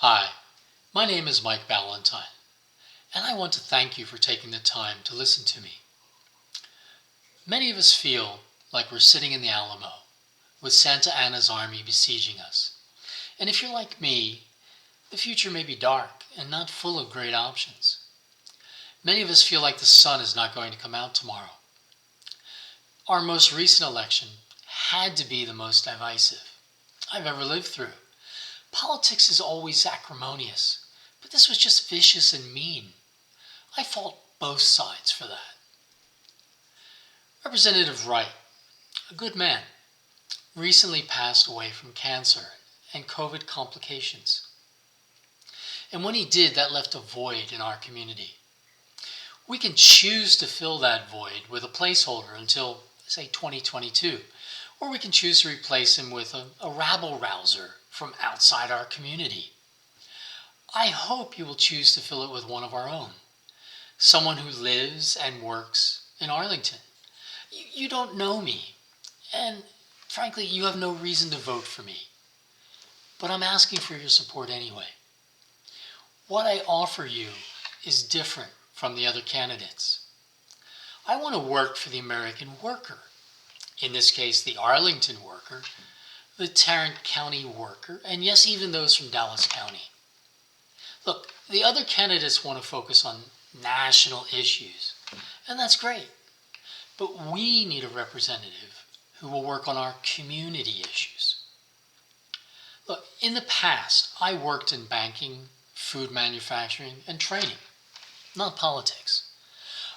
Hi, my name is Mike Ballantine, and I want to thank you for taking the time to listen to me. Many of us feel like we're sitting in the Alamo with Santa Anna's army besieging us. And if you're like me, the future may be dark and not full of great options. Many of us feel like the sun is not going to come out tomorrow. Our most recent election had to be the most divisive I've ever lived through. Politics is always acrimonious, but this was just vicious and mean. I fault both sides for that. Representative Wright, a good man, recently passed away from cancer and COVID complications. And when he did, that left a void in our community. We can choose to fill that void with a placeholder until, say, 2022, or we can choose to replace him with a rabble-rouser from outside our community. I hope you will choose to fill it with one of our own, someone who lives and works in Arlington. You don't know me, and frankly, you have no reason to vote for me. But I'm asking for your support anyway. What I offer you is different from the other candidates. I want to work for the American worker, in this case, the Arlington worker, the Tarrant County worker, and yes, even those from Dallas County. Look, the other candidates want to focus on national issues, and that's great. But we need a representative who will work on our community issues. Look, in the past, I worked in banking, food manufacturing, and training, not politics.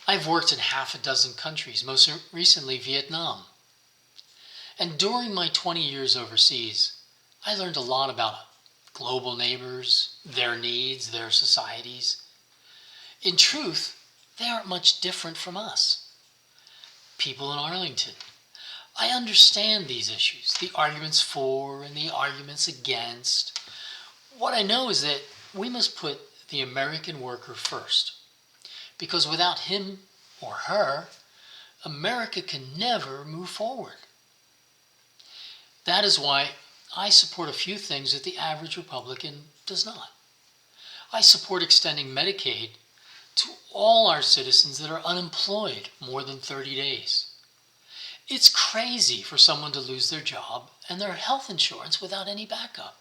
I've worked in half a dozen countries, most recently Vietnam. And during my 20 years overseas, I learned a lot about global neighbors, their needs, their societies. In truth, they aren't much different from us. People in Arlington. I understand these issues, the arguments for and the arguments against. What I know is that we must put the American worker first, because without him or her, America can never move forward. That is why I support a few things that the average Republican does not. I support extending Medicaid to all our citizens that are unemployed more than 30 days. It's crazy for someone to lose their job and their health insurance without any backup.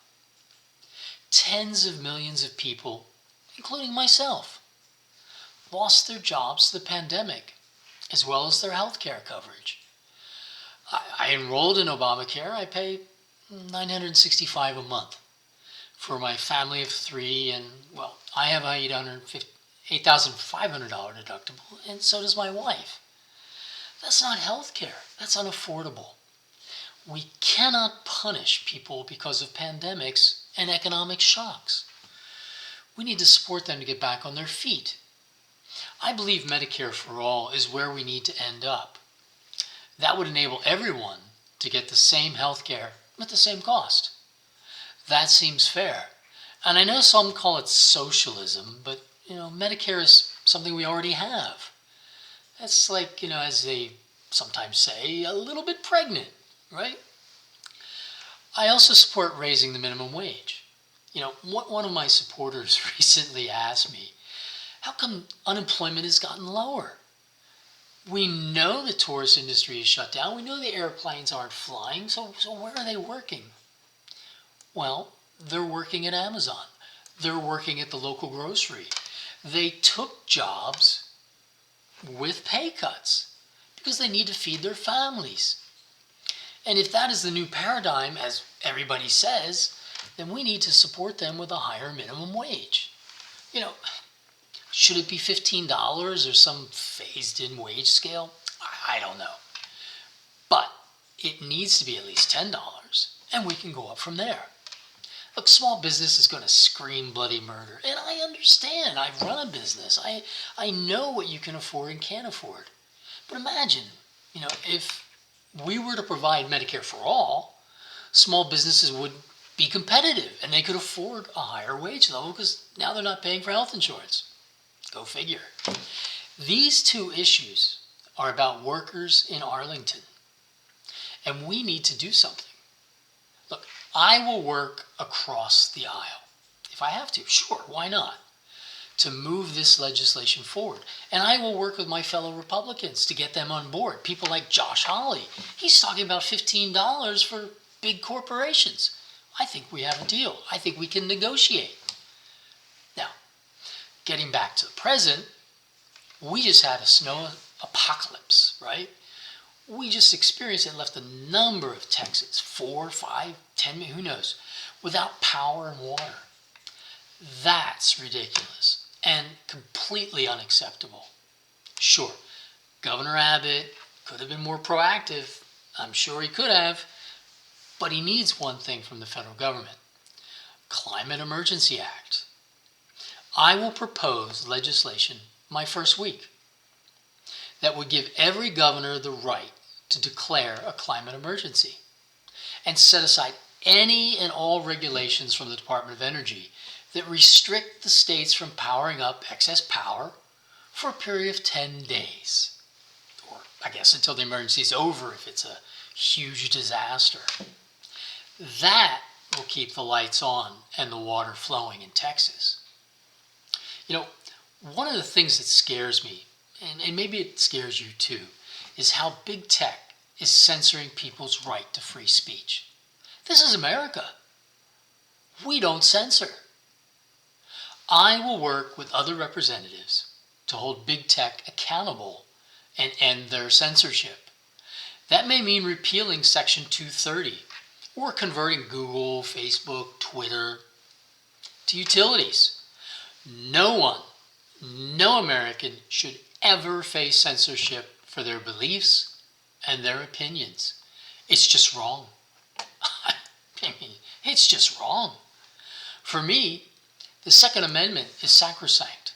Tens of millions of people, including myself, lost their jobs to the pandemic, as well as their health care coverage. I enrolled in Obamacare. I pay $965 a month for my family of three, and well, I have a $8,500 deductible, and so does my wife. That's not health care. That's unaffordable. We cannot punish people because of pandemics and economic shocks. We need to support them to get back on their feet. I believe Medicare for all is where we need to end up. That would enable everyone to get the same health care at the same cost. That seems fair. And I know some call it socialism, but Medicare is something we already have. That's like, as they sometimes say, a little bit pregnant, right? I also support raising the minimum wage. One of my supporters recently asked me, how come unemployment has gotten lower? We know the tourist industry is shut down. We know the airplanes aren't flying. So where are they working? Well, they're working at Amazon. They're working at the local grocery. They took jobs with pay cuts because they need to feed their families. And if that is the new paradigm, as everybody says, then we need to support them with a higher minimum wage. Should it be $15 or some phased-in wage scale? I don't know. But it needs to be at least $10, and we can go up from there. Look, small business is going to scream bloody murder, and I understand. I've run a business. I know what you can afford and can't afford. But imagine, if we were to provide Medicare for all, small businesses would be competitive, and they could afford a higher wage level because now they're not paying for health insurance. Go figure. These two issues are about workers in Arlington, and we need to do something. Look, I will work across the aisle. if I have to. Sure, why not? To move this legislation forward. And I will work with my fellow Republicans to get them on board. People like Josh Hawley. He's talking about $15 for big corporations. I think we have a deal. I think we can negotiate. Now, getting back to the present, we just had a snow apocalypse, right? We just experienced it, left a number of Texans, 4, 5, 10, who knows, without power and water. That's ridiculous and completely unacceptable. Sure, Governor Abbott could have been more proactive. I'm sure he could have, but he needs one thing from the federal government: Climate Emergency Act. I will propose legislation my first week that would give every governor the right to declare a climate emergency and set aside any and all regulations from the Department of Energy that restrict the states from powering up excess power for a period of 10 days. Or I guess until the emergency is over if it's a huge disaster. That will keep the lights on and the water flowing in Texas. You know, one of the things that scares me, and maybe it scares you too, is how big tech is censoring people's right to free speech. This is America. We don't censor. I will work with other representatives to hold big tech accountable and end their censorship. That may mean repealing Section 230 or converting Google, Facebook, Twitter to utilities. No American should ever face censorship for their beliefs and their opinions. It's just wrong. I mean, it's just wrong. For me, the Second Amendment is sacrosanct.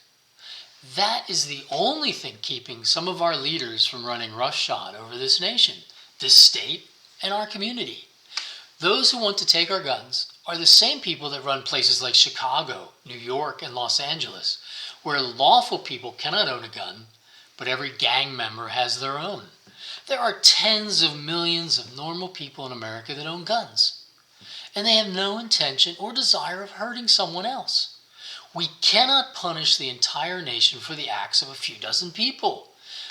That is the only thing keeping some of our leaders from running roughshod over this nation, this state, and our community. Those who want to take our guns are the same people that run places like Chicago, New York, and Los Angeles, where lawful people cannot own a gun, but every gang member has their own. There are tens of millions of normal people in America that own guns, and they have no intention or desire of hurting someone else. We cannot punish the entire nation for the acts of a few dozen people.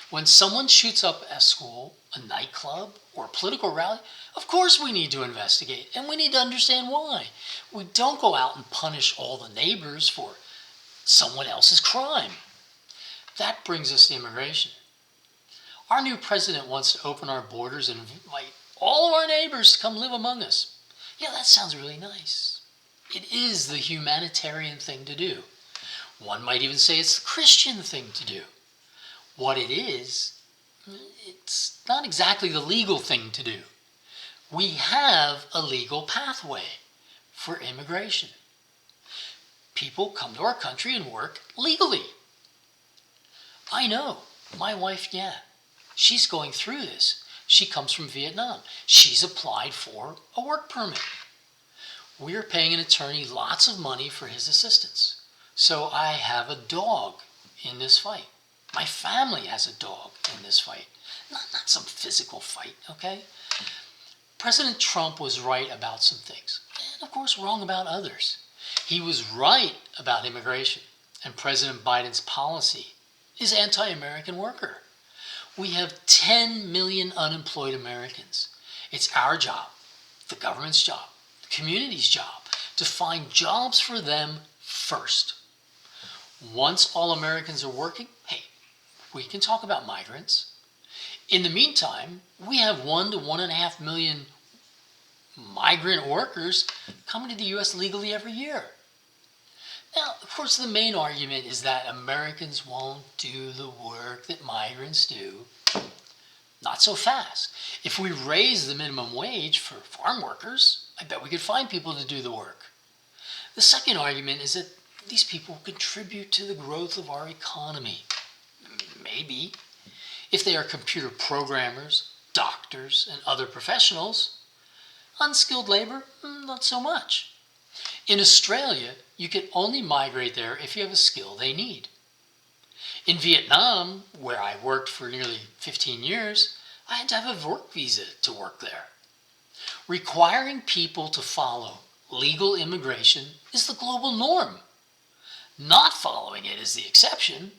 When someone shoots up a school, a nightclub, or a political rally, of course we need to investigate, and we need to understand why. We don't go out and punish all the neighbors for someone else's crime. That brings us to immigration. Our new president wants to open our borders and invite all of our neighbors to come live among us. Yeah, that sounds really nice. It is the humanitarian thing to do. One might even say it's the Christian thing to do. What it is, it's not exactly the legal thing to do. We have a legal pathway for immigration. People come to our country and work legally. I know, my wife, she's going through this. She comes from Vietnam. She's applied for a work permit. We're paying an attorney lots of money for his assistance. So I have a dog in this fight. My family has a dog in this fight. Not some physical fight, okay? President Trump was right about some things, and of course wrong about others. He was right about immigration, and President Biden's policy is anti-American worker. We have 10 million unemployed Americans. It's our job, the government's job, the community's job, to find jobs for them first. Once all Americans are working, hey, we can talk about migrants. In the meantime, we have 1 to 1.5 million migrant workers coming to the U.S. legally every year. Now, of course, the main argument is that Americans won't do the work that migrants do. Not so fast. If we raise the minimum wage for farm workers, I bet we could find people to do the work. The second argument is that these people contribute to the growth of our economy. Maybe. If they are computer programmers, doctors, and other professionals. Unskilled labor, not so much. In Australia, you can only migrate there if you have a skill they need. In Vietnam, where I worked for nearly 15 years, I had to have a work visa to work there. Requiring people to follow legal immigration is the global norm. Not following it is the exception.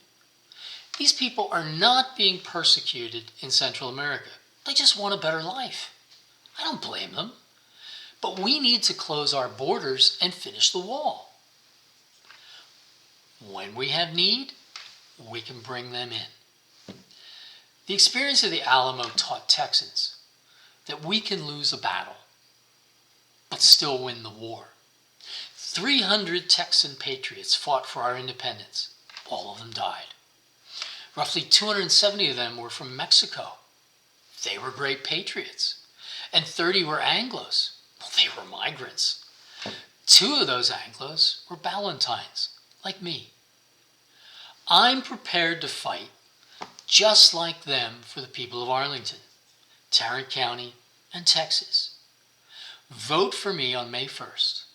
These people are not being persecuted in Central America. They just want a better life. I don't blame them. But we need to close our borders and finish the wall. When we have need, we can bring them in. The experience of the Alamo taught Texans that we can lose a battle, but still win the war. 300 Texan patriots fought for our independence. All of them died. Roughly 270 of them were from Mexico. They were great patriots. And 30 were Anglos. Well, they were migrants. 2 of those Anglos were Ballantines, like me. I'm prepared to fight just like them for the people of Arlington, Tarrant County, and Texas. Vote for me on May 1st,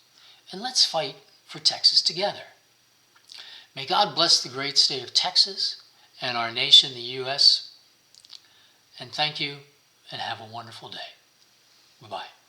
and let's fight for Texas together. May God bless the great state of Texas and our nation, the U.S. And thank you, and have a wonderful day. Bye-bye.